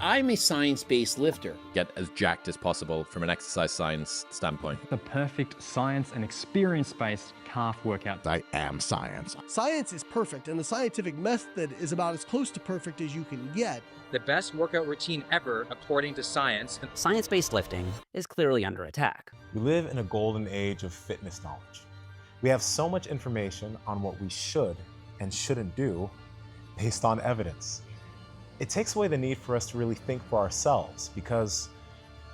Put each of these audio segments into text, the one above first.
I'm a science-based lifter. Get as jacked as possible from an exercise science standpoint. The perfect science and experience-based calf workout. I am science. Science is perfect, and the scientific method is about as close to perfect as you can get. The best workout routine ever, according to science. Science-based lifting is clearly under attack. We live in a golden age of fitness knowledge. We have so much information on what we should and shouldn't do based on evidence. It takes away the need for us to really think for ourselves because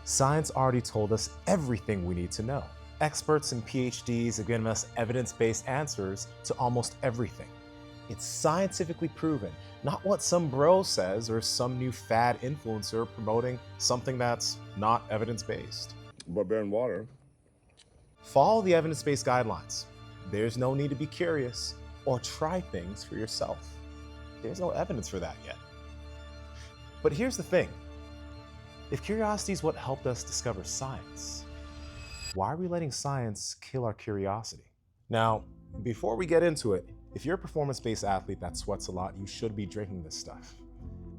science already told us everything we need to know. Experts and PhDs have given us evidence-based answers to almost everything. It's scientifically proven, not what some bro says or some new fad influencer promoting something that's not evidence-based. But bear in water. Follow the evidence-based guidelines. There's no need to be curious or try things for yourself. There's no evidence for that yet. But here's the thing. If curiosity is what helped us discover science, why are we letting science kill our curiosity? Now, before we get into it, if you're a performance-based athlete that sweats a lot, you should be drinking this stuff.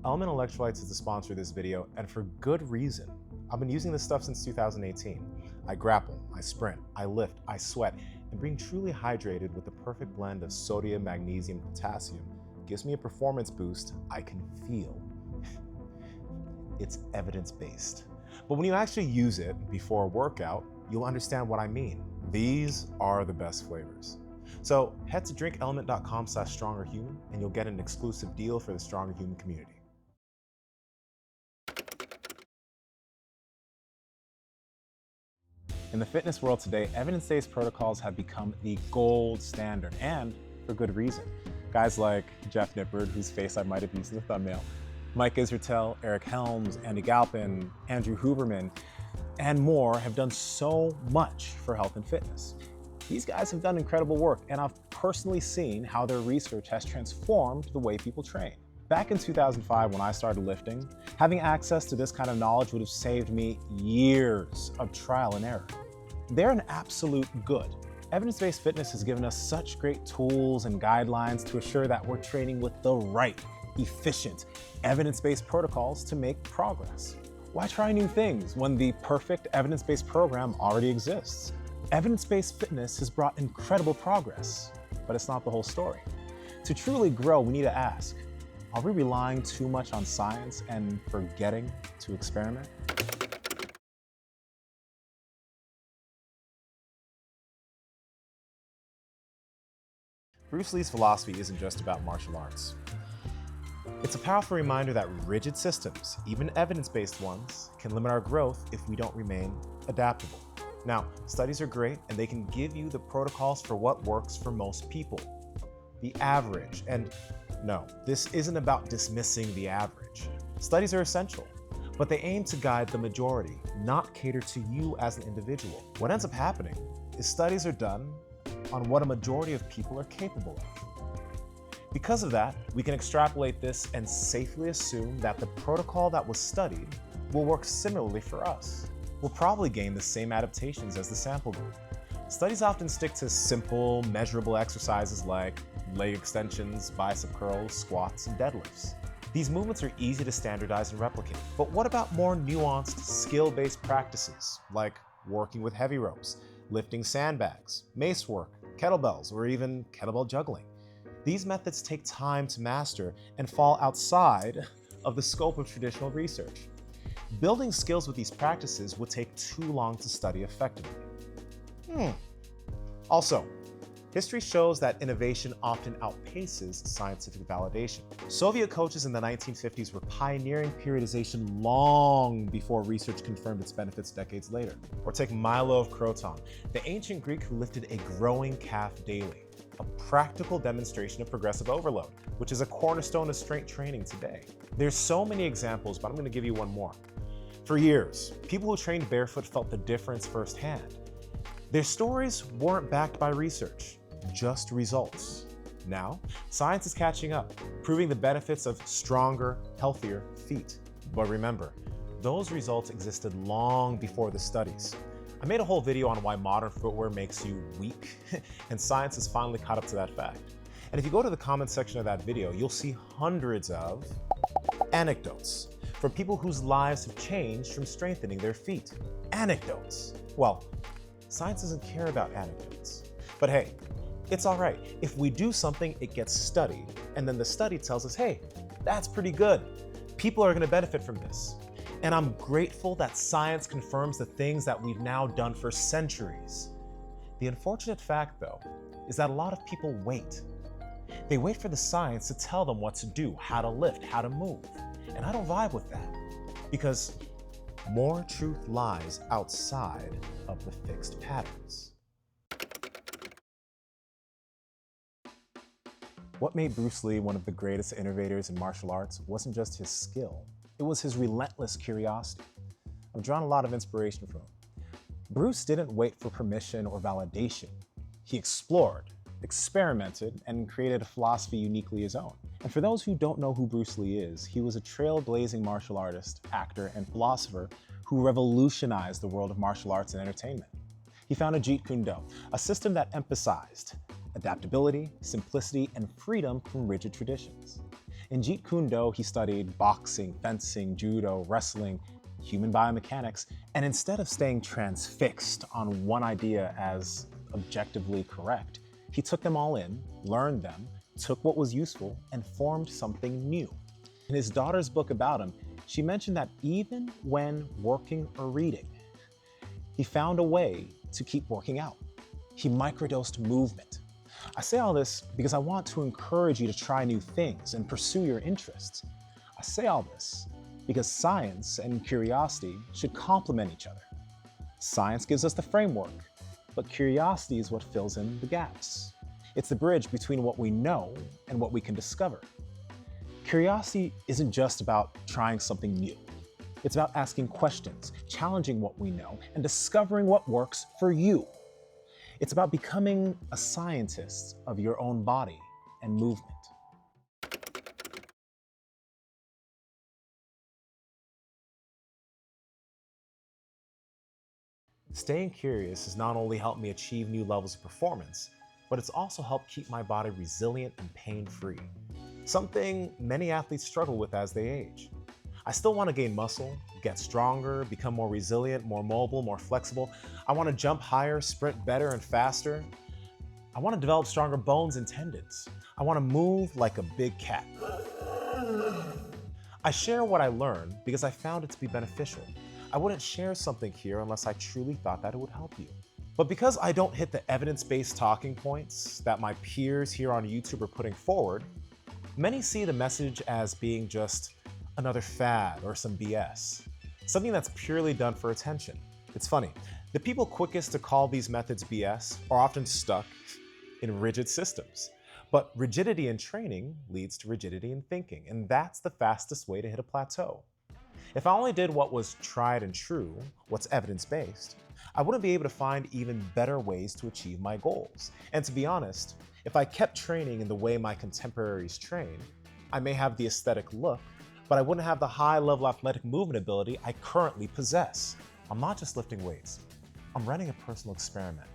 Element Electrolytes is the sponsor of this video, and for good reason. I've been using this stuff since 2018. I grapple, I sprint, I lift, I sweat, and being truly hydrated with the perfect blend of sodium, magnesium, potassium gives me a performance boost I can feel. It's evidence-based. But when you actually use it before a workout, you'll understand what I mean. These are the best flavors. So head to drinkelement.com/strongerhuman and you'll get an exclusive deal for the Stronger Human community. In the fitness world today, evidence-based protocols have become the gold standard, and for good reason. Guys like Jeff Nippard, whose face I might have used in the thumbnail, Mike Israetel, Eric Helms, Andy Galpin, Andrew Huberman, and more have done so much for health and fitness. These guys have done incredible work, and I've personally seen how their research has transformed the way people train. Back in 2005, when I started lifting, having access to this kind of knowledge would have saved me years of trial and error. They're an absolute good. Evidence-based fitness has given us such great tools and guidelines to assure that we're training with the right, efficient, evidence-based protocols to make progress. Why try new things when the perfect evidence-based program already exists? Evidence-based fitness has brought incredible progress, but it's not the whole story. To truly grow, we need to ask, are we relying too much on science and forgetting to experiment? Bruce Lee's philosophy isn't just about martial arts. It's a powerful reminder that rigid systems, even evidence-based ones, can limit our growth if we don't remain adaptable. Now, studies are great and they can give you the protocols for what works for most people. The average, and no, this isn't about dismissing the average. Studies are essential, but they aim to guide the majority, not cater to you as an individual. What ends up happening is studies are done on what a majority of people are capable of. Because of that, we can extrapolate this and safely assume that the protocol that was studied will work similarly for us. We'll probably gain the same adaptations as the sample group. Studies often stick to simple, measurable exercises like leg extensions, bicep curls, squats, and deadlifts. These movements are easy to standardize and replicate. But what about more nuanced, skill-based practices like working with heavy ropes, lifting sandbags, mace work, kettlebells, or even kettlebell juggling? These methods take time to master and fall outside of the scope of traditional research. Building skills with these practices would take too long to study effectively. Also, history shows that innovation often outpaces scientific validation. Soviet coaches in the 1950s were pioneering periodization long before research confirmed its benefits decades later. Or take Milo of Croton, the ancient Greek who lifted a growing calf daily, a practical demonstration of progressive overload, which is a cornerstone of strength training today. There's so many examples, but I'm going to give you one more. For years, people who trained barefoot felt the difference firsthand. Their stories weren't backed by research, just results. Now, science is catching up, proving the benefits of stronger, healthier feet. But remember, those results existed long before the studies. I made a whole video on why modern footwear makes you weak, and science has finally caught up to that fact. And if you go to the comments section of that video, you'll see hundreds of anecdotes from people whose lives have changed from strengthening their feet. Anecdotes. Well, science doesn't care about anecdotes. But hey, it's all right. If we do something, it gets studied, and then the study tells us, hey, that's pretty good. People are going to benefit from this. And I'm grateful that science confirms the things that we've now done for centuries. The unfortunate fact, though, is that a lot of people wait. They wait for the science to tell them what to do, how to lift, how to move. And I don't vibe with that, because more truth lies outside of the fixed patterns. What made Bruce Lee one of the greatest innovators in martial arts wasn't just his skill, it was his relentless curiosity. I've drawn a lot of inspiration from him. Bruce didn't wait for permission or validation. He explored, experimented, and created a philosophy uniquely his own. And for those who don't know who Bruce Lee is, he was a trailblazing martial artist, actor, and philosopher who revolutionized the world of martial arts and entertainment. He founded Jeet Kune Do, a system that emphasized adaptability, simplicity, and freedom from rigid traditions. In Jeet Kune Do, he studied boxing, fencing, judo, wrestling, human biomechanics, and instead of staying transfixed on one idea as objectively correct, he took them all in, learned them, took what was useful, and formed something new. In his daughter's book about him, she mentioned that even when working or reading, he found a way to keep working out. He microdosed movement. I say all this because I want to encourage you to try new things and pursue your interests. I say all this because science and curiosity should complement each other. Science gives us the framework, but curiosity is what fills in the gaps. It's the bridge between what we know and what we can discover. Curiosity isn't just about trying something new. It's about asking questions, challenging what we know, and discovering what works for you. It's about becoming a scientist of your own body and movement. Staying curious has not only helped me achieve new levels of performance, but it's also helped keep my body resilient and pain-free, something many athletes struggle with as they age. I still want to gain muscle, get stronger, become more resilient, more mobile, more flexible. I want to jump higher, sprint better and faster. I want to develop stronger bones and tendons. I want to move like a big cat. I share what I learned because I found it to be beneficial. I wouldn't share something here unless I truly thought that it would help you. But because I don't hit the evidence-based talking points that my peers here on YouTube are putting forward, many see the message as being just another fad or some BS, something that's purely done for attention. It's funny, the people quickest to call these methods BS are often stuck in rigid systems. But rigidity in training leads to rigidity in thinking, and that's the fastest way to hit a plateau. If I only did what was tried and true, what's evidence-based, I wouldn't be able to find even better ways to achieve my goals. And to be honest, if I kept training in the way my contemporaries train, I may have the aesthetic look, but I wouldn't have the high-level athletic movement ability I currently possess. I'm not just lifting weights. I'm running a personal experiment.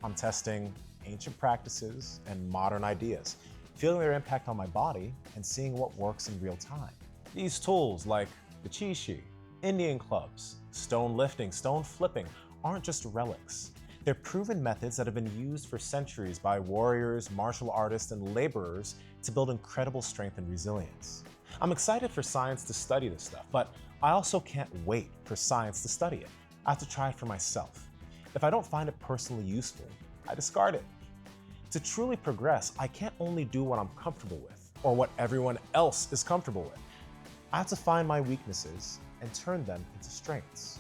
I'm testing ancient practices and modern ideas, feeling their impact on my body and seeing what works in real time. These tools like the Chi Chi, Indian clubs, stone lifting, stone flipping aren't just relics. They're proven methods that have been used for centuries by warriors, martial artists, and laborers to build incredible strength and resilience. I'm excited for science to study this stuff, but I also can't wait for science to study it. I have to try it for myself. If I don't find it personally useful, I discard it. To truly progress, I can't only do what I'm comfortable with or what everyone else is comfortable with. I have to find my weaknesses and turn them into strengths.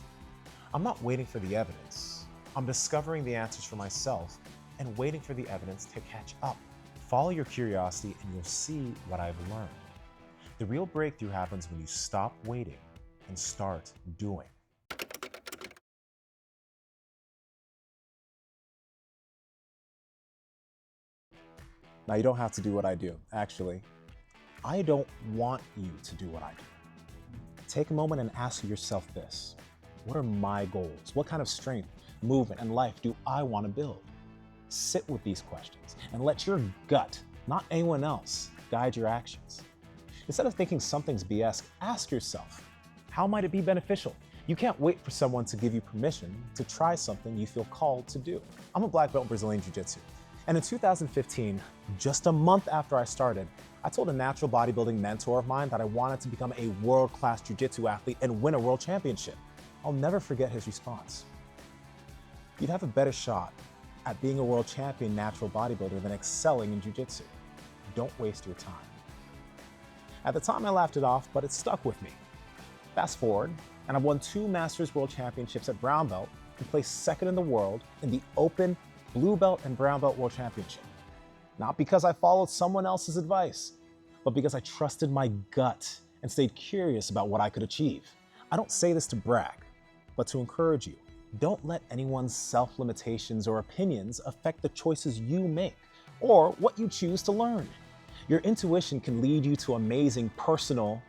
I'm not waiting for the evidence. I'm discovering the answers for myself and waiting for the evidence to catch up. Follow your curiosity and you'll see what I've learned. The real breakthrough happens when you stop waiting and start doing. Now, you don't have to do what I do. Actually, I don't want you to do what I do. Take a moment and ask yourself this. What are my goals? What kind of strength, movement, and life do I want to build? Sit with these questions and let your gut, not anyone else, guide your actions. Instead of thinking something's BS, ask yourself, How might it be beneficial? You can't wait for someone to give you permission to try something you feel called to do. I'm a black belt in Brazilian Jiu-Jitsu, and in 2015, just a month after I started, I told a natural bodybuilding mentor of mine that I wanted to become a world-class jiu-jitsu athlete and win a world championship. I'll never forget his response. You'd have a better shot at being a world champion natural bodybuilder than excelling in jiu-jitsu. Don't waste your time. At the time I laughed it off, but it stuck with me. Fast forward, and I've won 2 Masters World Championships at brown belt and placed second in the world in the Open, Blue Belt, and Brown Belt World Championship. Not because I followed someone else's advice, but because I trusted my gut and stayed curious about what I could achieve. I don't say this to brag, but to encourage you. Don't let anyone's self-limitations or opinions affect the choices you make or what you choose to learn. Your intuition can lead you to amazing personal,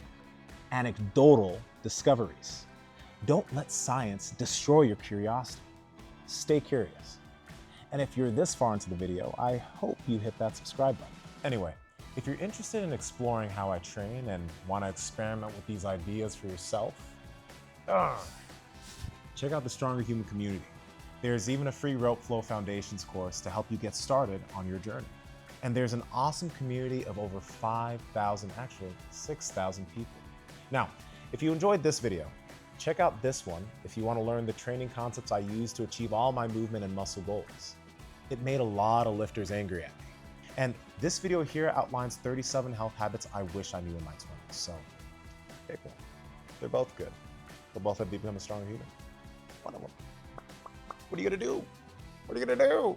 anecdotal discoveries. Don't let science destroy your curiosity. Stay curious. And if you're this far into the video, I hope you hit that subscribe button. Anyway, if you're interested in exploring how I train and want to experiment with these ideas for yourself, check out the Stronger Human community. There's even a free Rope Flow Foundations course to help you get started on your journey. And there's an awesome community of over 5,000, actually 6,000 people. Now, if you enjoyed this video, check out this one if you want to learn the training concepts I use to achieve all my movement and muscle goals. It made a lot of lifters angry at me. And this video here outlines 37 health habits I wish I knew in my 20s, so pick one. They're both good. They'll both help you become a stronger human. One of them. What are you gonna do? What are you gonna do?